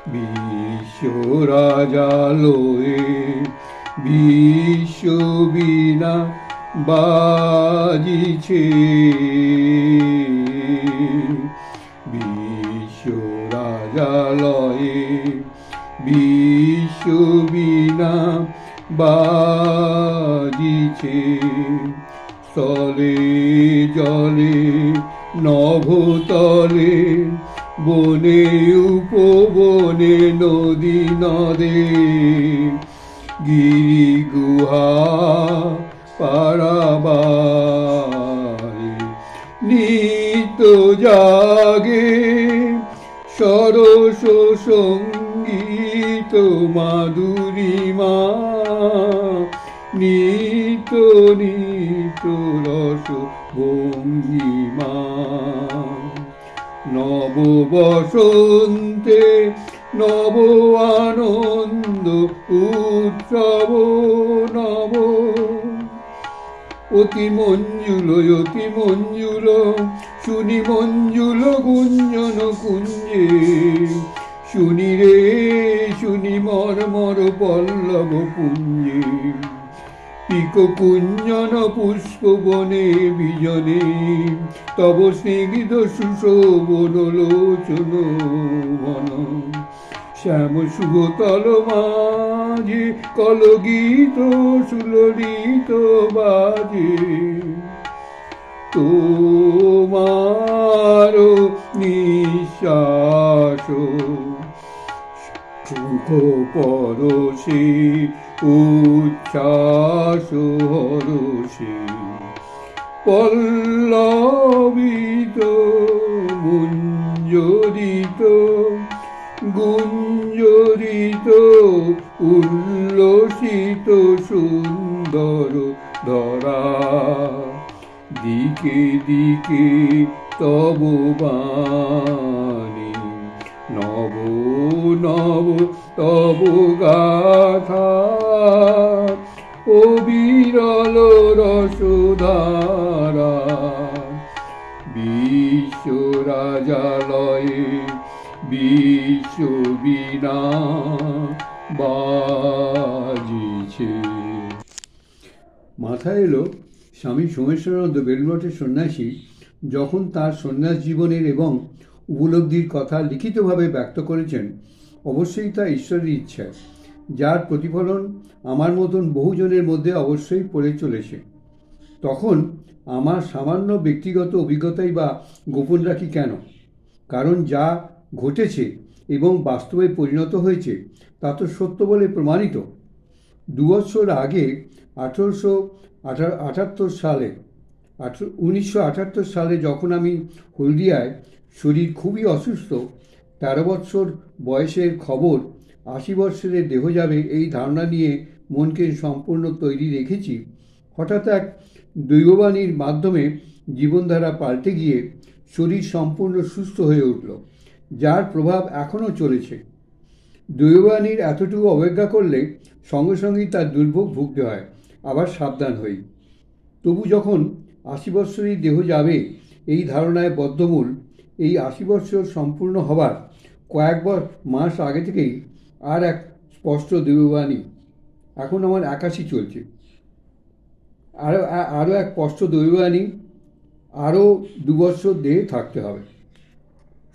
বিশ্ব রাজালয়ে বিশ্ব বীণা বাজিছে, বিশ্ব রাজালয়ে বিশ্ব বীণা বাজিছে। স্থলে জলে নভতলে বনে উপবনে নদী নদে গিরি গুহা পারাবারে নিত্য জাগে সরস সঙ্গীত মাধুরীমা, নিত্য নিত্য রস ভঙ্গিমা। নব বসন্তে নব আনন্দ উৎসব নব, অতি মঞ্জুল শুনি মঞ্জুল গুঞ্জন কুঞ্জে, শুনি রে শুনি মর্মর পল্লব পুঞ্জে। পিক কুঞ্জন পুষ্প বনে বিজনে তব স্নিগ্ধ সুশোভন লোচন বন, শ্যাম শুভতল মাঝে কলগীত সুললিত বাজে। তোমার নিঃশ্বাস সুখ পরশে উচ্ছ্বাস হরষে পল্লবিত গুঞ্জরিত গুঞ্জরিত উল্লসিত সুন্দর ধরা, দিকে দিকে তব বাণী নব নব তব গাথা, ও বিরল রসধারা। বিশ্ব রাজালয়ে বিশ্ব বীণা বাজিছে। মাথায় এলো স্বামী সোমেশ্বরানন্দ বেলুড়মঠের সন্ন্যাসী যখন তার সন্ন্যাস জীবনের এবং উপলব্ধির কথা লিখিতভাবে ব্যক্ত করেছেন, অবশ্যই তা ঈশ্বরের ইচ্ছা, যার প্রতিফলন আমার মতন বহুজনের মধ্যে অবশ্যই পড়ে চলেছে। তখন আমার সামান্য ব্যক্তিগত অভিজ্ঞতাই বা গোপন রাখি কেন? কারণ যা ঘটেছে এবং বাস্তবে পরিণত হয়েছে তা তো সত্য বলে প্রমাণিত। 2 বছর আগে 1978 সালে যখন আমি হলদিয়ায় শরীর খুবই অসুস্থ, 13 বছর বয়সের খবর 80 বছরের দেহ যাবে এই ধারণা নিয়ে মনকে সম্পূর্ণ তৈরি রেখেছি, হঠাৎ এক দৈববাণীর মাধ্যমে জীবনধারা পাল্টে গিয়ে শরীর সম্পূর্ণ সুস্থ হয়ে উঠল, যার প্রভাব এখনও চলেছে। দৈববাণীর এতটুকু অবজ্ঞা করলে সঙ্গে সঙ্গেই তার দুর্ভোগ ভুগতে হয়, আবার সাবধান হই। তবু যখন 80 বৎসরেই দেহ যাবে এই ধারণায় বদ্ধমূল, এই 80 বৎসর সম্পূর্ণ হবার কয়েক মাস আগে থেকেই আর এক স্পষ্ট দৈববাণী, এখন আমার 81 চলছে, আরও এক স্পষ্ট দৈববাণী, আরও 2 বছর দেহে থাকতে হবে।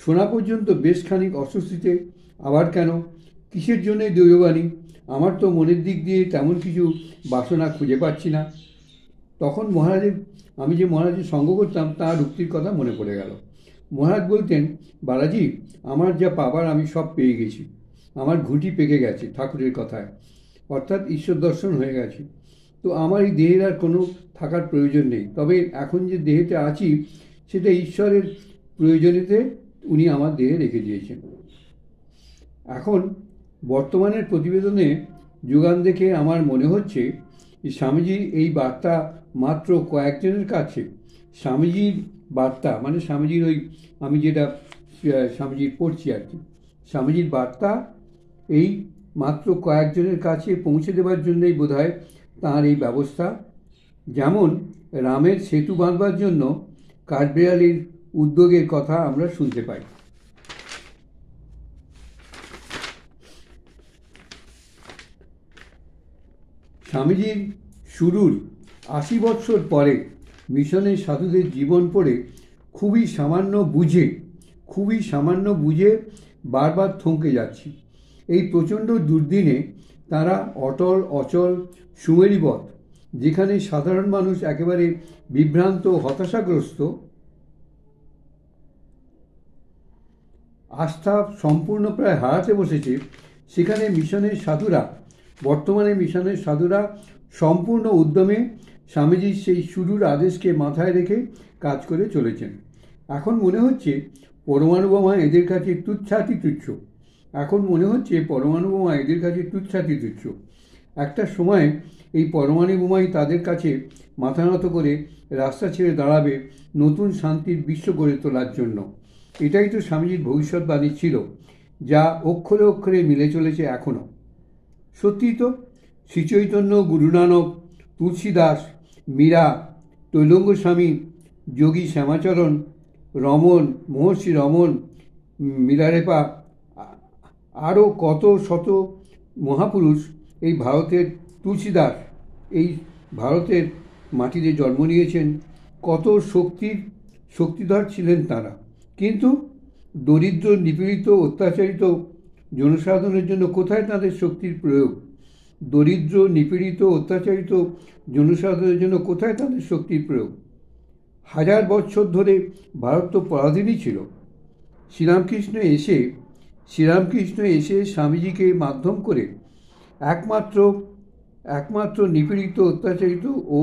শোনা পর্যন্ত বেশ খানিক অস্বস্তিতে, আবার কেন, কিসের জন্যে দৈববাণী? আমার তো মনের দিক দিয়ে তেমন কিছু বাসনা খুঁজে পাচ্ছি না। তখন আমি যে মহারাজের সঙ্গ করতাম তার উক্তির কথা মনে পড়ে গেল। মহারাজ বলতেন, বালাজি, আমার যা পাবার আমি সব পেয়ে গেছি, আমার ঘুঁটি পেকে গেছে ঠাকুরের কথায়, অর্থাৎ ঈশ্বর দর্শন হয়ে গেছে, তো আমার এই দেহের আর কোনো থাকার প্রয়োজন নেই। তবে এখন যে দেহেতে আছি সেটা ঈশ্বরের প্রয়োজনীয়তে উনি আমার দেহে রেখে দিয়েছেন। এখন বর্তমানের প্রতিবেদনে যোগান দেখে আমার মনে হচ্ছে স্বামীজির এই বার্তা মাত্র কয়েকজনের কাছে, স্বামীজির বার্তা মানে স্বামীজির ওই আমি যেটা স্বামীজির পড়ছি আর কি, স্বামীজির বার্তা এই মাত্র কয়েকজনের কাছে পৌঁছে দেওয়ার জন্যই বোধহয় তাঁর এই ব্যবস্থা। যেমন রামের সেতু বাঁধবার জন্য কাঠবেড়ালির উদ্যোগের কথা আমরা শুনতে পাই। স্বামীজির শুরুর 80 বৎসর পরে মিশনের সাধুদের জীবন পড়ে খুবই সামান্য বুঝে বারবার থমকে যাচ্ছি। এই প্রচণ্ড দুর্দিনে তারা অটল অচল সুমেরুবৎ, যেখানে সাধারণ মানুষ একেবারে বিভ্রান্ত হতাশাগ্রস্ত, আস্থা সম্পূর্ণ প্রায় হারাতে বসেছে, সেখানে বর্তমানে মিশনের সাধুরা সম্পূর্ণ উদ্যমে স্বামীজির সেই শুরুর আদেশকে মাথায় রেখে কাজ করে চলেছেন। এখন মনে হচ্ছে পরমাণু বোমা এদের কাছে তুচ্ছাতি তুচ্ছ। একটা সময় এই পরমাণু বোমাই তাদের কাছে মাথা নত করে রাস্তা ছেড়ে দাঁড়াবে নতুন শান্তির বিশ্ব গড়ে তোলার জন্য। এটাই তো স্বামীজির ভবিষ্যৎবাণী ছিল, যা অক্ষরে অক্ষরে মিলে চলেছে এখনও। সত্যি তো, শ্রীচৈতন্য, গুরু নানক, তুলসীদাস, মীরা, তৈলঙ্গ স্বামী, যোগী শ্যামাচরণ, মহর্ষি রমন, মিলারেপা, আরও কত শত মহাপুরুষ, এই ভারতের তুলসীদাস এই ভারতের মাটিতে জন্ম নিয়েছেন। কত শক্তিধর ছিলেন তারা, কিন্তু দরিদ্র, নিপীড়িত, অত্যাচারিত জনসাধারণের জন্য কোথায় তাদের শক্তির প্রয়োগ? হাজার বছর ধরে ভারত তো পরাধীনই ছিল। শ্রীরামকৃষ্ণ এসে স্বামীজিকে মাধ্যম করে একমাত্র নিপীড়িত, অত্যাচারিত ও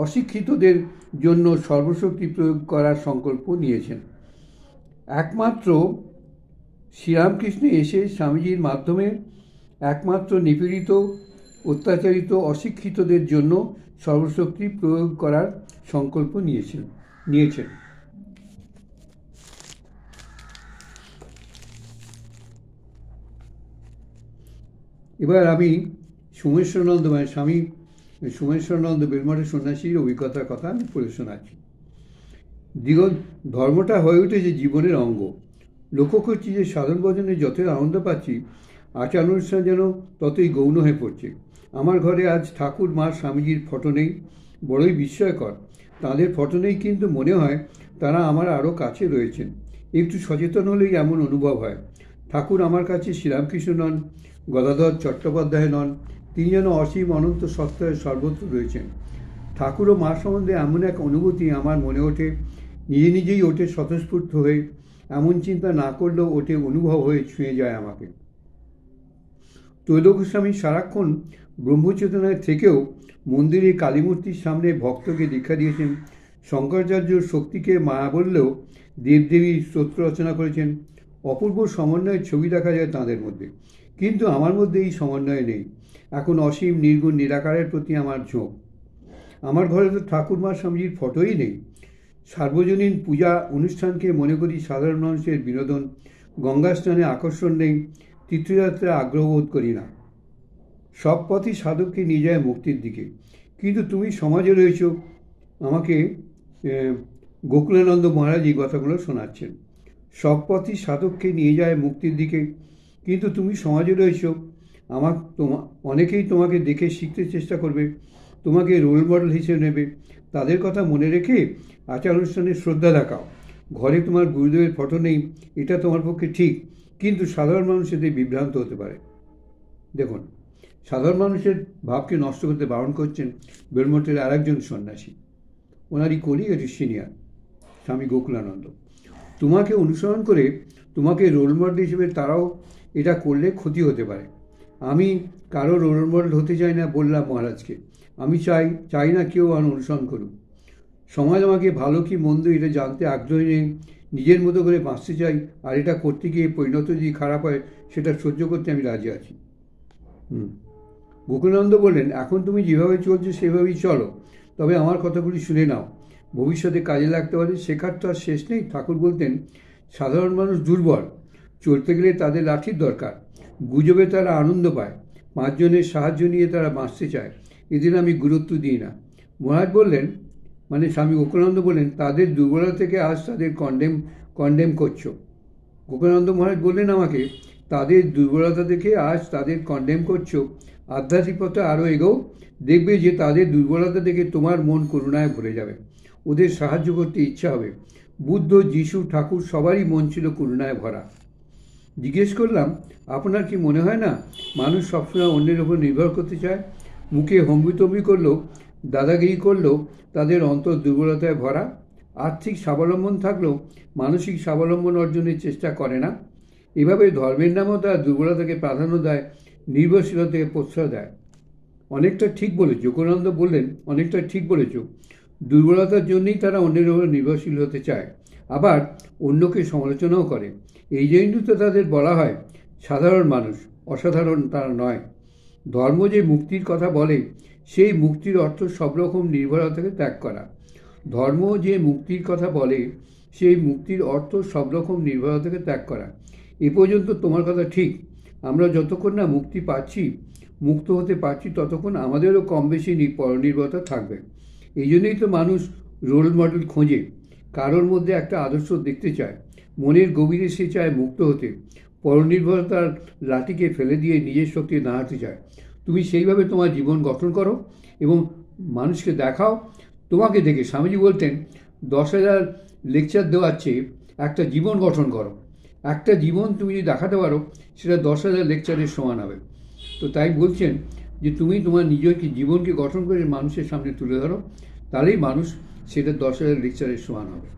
অশিক্ষিতদের জন্য সর্বশক্তি প্রয়োগ করার সংকল্প নিয়েছেন। শ্রীরামকৃষ্ণ এসে স্বামীজির মাধ্যমে একমাত্র নিপীড়িত, অত্যাচারিত, অশিক্ষিতদের জন্য সর্বশক্তি প্রয়োগ করার সংকল্প নিয়েছেন। এবার আমি স্বামী সোমেশ্বরানন্দ বেলমঠের সন্ন্যাসীর অভিজ্ঞতার কথা আমি পড়ে শোনাচ্ছি। ধর্মটা হয়ে উঠেছে জীবনের অঙ্গ। লক্ষ্য করছি যে সাধন ভজনে যতই আনন্দ পাচ্ছি, আচার অনুষ্ঠান যেন ততই গৌণ হয়ে পড়ছে। আমার ঘরে আজ ঠাকুর, মা, স্বামীজির ফটো নেই। বড়ই বিস্ময়কর। তাঁদের ফটো নেই, কিন্তু মনে হয় তারা আমার আরও কাছে রয়েছেন। একটু সচেতন হলেই এমন অনুভব হয়। ঠাকুর আমার কাছে শ্রীরামকৃষ্ণ নন, গদাধর চট্টোপাধ্যায় নন, তিনি যেন অসীম অনন্ত সত্তায় সর্বত্র রয়েছেন। ঠাকুর ও মা সম্বন্ধে এমন এক অনুভূতি আমার মনে ওঠে, নিজেই ওঠে স্বতঃস্ফূর্ত হয়ে। এমন চিন্তা না করলেও ওঠে, অনুভব হয়ে ছুঁয়ে যায় আমাকে। তৈলঙ্গ স্বামী সারাক্ষণ ব্রহ্মচেতনায় থেকেও মন্দিরে কালীমূর্তির সামনে ভক্তকে দীক্ষা দিয়েছেন। শঙ্করাচার্য শক্তিকে মায়া বললেও দেবদেবীর স্তোত্র রচনা করেছেন। অপূর্ব সমন্বয়ের ছবি দেখা যায় তাঁদের মধ্যে, কিন্তু আমার মধ্যে এই সমন্বয় নেই। এখন অসীম নির্গুণ নিরাকারের প্রতি আমার ঝোঁক। আমার ঘরে তো ঠাকুর, মা, স্বামীজির ফটোই নেই। সার্বজনীন পূজা অনুষ্ঠানকে মনে করি সাধারণ মানুষের বিনোদন। গঙ্গা স্নানে আকর্ষণ নেই, তীর্থযাত্রায় আগ্রহবোধ করি না। সব পথই সাধককে নিয়ে যায় মুক্তির দিকে। কিন্তু তুমি সমাজে রয়েছ। আমাকে গোকুলানন্দ মহারাজ এই কথাগুলো শোনাচ্ছেন। সব পথই সাধককে নিয়ে যায় মুক্তির দিকে, কিন্তু তুমি সমাজে রয়েছ। অনেকেই তোমাকে দেখে শিখতে চেষ্টা করবে, তোমাকে রোল মডেল হিসেবে নেবে। তাদের কথা মনে রেখে আচার অনুষ্ঠানে শ্রদ্ধা দেখাও। ঘরে তোমার গুরুদেবের ফটো নেই, এটা তোমার পক্ষে ঠিক, কিন্তু সাধারণ মানুষ এতে বিভ্রান্ত হতে পারে। দেখুন, সাধারণ মানুষের ভাবকে নষ্ট করতে বারণ করছেন বেলমঠের আর একজন সন্ন্যাসী। ওনারই কলি, এটি সিনিয়র স্বামী গোকুলানন্দ। তোমাকে অনুসরণ করে তোমাকে রোল মডেল হিসেবে তারাও এটা করলে ক্ষতি হতে পারে। আমি কারো রোল মডেল হতে চাই না বললাম মহারাজকে। আমি চাই না কেউ আমার অনুসরণ করুক। সমাজ আমাকে ভালো কি মন্দ এটা জানতে আগ্রহী নেই। নিজের মতো করে বাঁচতে চাই, আর এটা করতে গিয়ে পরিণত যদি খারাপ হয় সেটা সহ্য করতে আমি রাজি আছি। গোকুলানন্দ বললেন, এখন তুমি যেভাবে চলছো সেভাবেই চলো, তবে আমার কথাগুলি শুনে নাও, ভবিষ্যতে কাজে লাগতে পারে। শেখার তো আর শেষ নেই। ঠাকুর বলতেন, সাধারণ মানুষ দুর্বল, চলতে গেলে তাদের লাঠির দরকার। গুজবে তারা আনন্দ পায়, 5 জনের সাহায্য নিয়ে তারা বাঁচতে চায়, এদের আমি গুরুত্ব দিই না। মহারাজ বললেন, মানে স্বামী গোকুলানন্দ বললেন, তাদের দুর্বলতা থেকে আজ তাদের কন্ডেম করছো। গোকুলানন্দ মহারাজ বললেন আমাকে, তাদের দুর্বলতা দেখে আজ তাদের কন্ডেম করছো, আধ্যাত্মিক পথে আরও এগোও, দেখবে যে তাদের দুর্বলতা দেখে তোমার মন করুণায় ভরে যাবে, ওদের সাহায্য করতে ইচ্ছা হবে। বুদ্ধ, যিশু, ঠাকুর সবারই মন ছিল করুণায় ভরা। জিজ্ঞেস করলাম, আপনার কি মনে হয় না মানুষ সবসময় অন্যের উপর নির্ভর করতে চায়? মুখে হম্বিতম্বি করলেও, দাদাগিরি করলেও তাদের অন্তর দুর্বলতায় ভরা। আর্থিক স্বাবলম্বন থাকলেও মানসিক স্বাবলম্বন অর্জনের চেষ্টা করে না। এভাবে ধর্মের নামেও তারা দুর্বলতাকে প্রাধান্য দেয়, নির্ভরশীলতাকে প্রশ্রয় দেয়। অনেকটা ঠিক বলেছ। যোগানন্দ বললেন, অনেকটা ঠিক বলেছ। দুর্বলতার জন্যই তারা অন্যের উপর নির্ভরশীল হতে চায়, আবার অন্যকে সমালোচনাও করে। এই জন্যই তো তাদের বলা হয় সাধারণ মানুষ, অসাধারণ তারা নয়। ধর্ম যে মুক্তির কথা বলে, সেই মুক্তির অর্থ সব রকম নির্ভরতাকে ত্যাগ করা। ধর্ম যে মুক্তির কথা বলে, সেই মুক্তির অর্থ সব রকম নির্ভরতাকে ত্যাগ করা। এ পর্যন্ত তোমার কথা ঠিক। আমরা যতক্ষণ না মুক্তি পাচ্ছি, মুক্ত হতে পারছি, ততক্ষণ আমাদেরও কম বেশি পরনির্ভরতা থাকবে। এই জন্যই তো মানুষ রোল মডেল খোঁজে, কারোর মধ্যে একটা আদর্শ দেখতে চায়। মনের গভীরে সে চায় মুক্ত হতে, পরনির্ভরতার লাঠিকে ফেলে দিয়ে নিজের শক্তি দাঁড়াতে চায়। তুমি সেইভাবে তোমার জীবন গঠন করো এবং মানুষকে দেখাও। তোমাকে দেখে স্বামীজি বলতেন, 10,000 লেকচার দেওয়ার চেয়ে একটা জীবন গঠন করো। একটা জীবন তুমি যদি দেখাতে পারো, সেটা 10,000 লেকচারের সমান হবে। তো তাই বলছেন যে তুমি তোমার নিজেকে জীবনকে গঠন করে মানুষের সামনে তুলে ধরো, তাহলেই মানুষ সেটা 10,000 লেকচারের সমান হবে।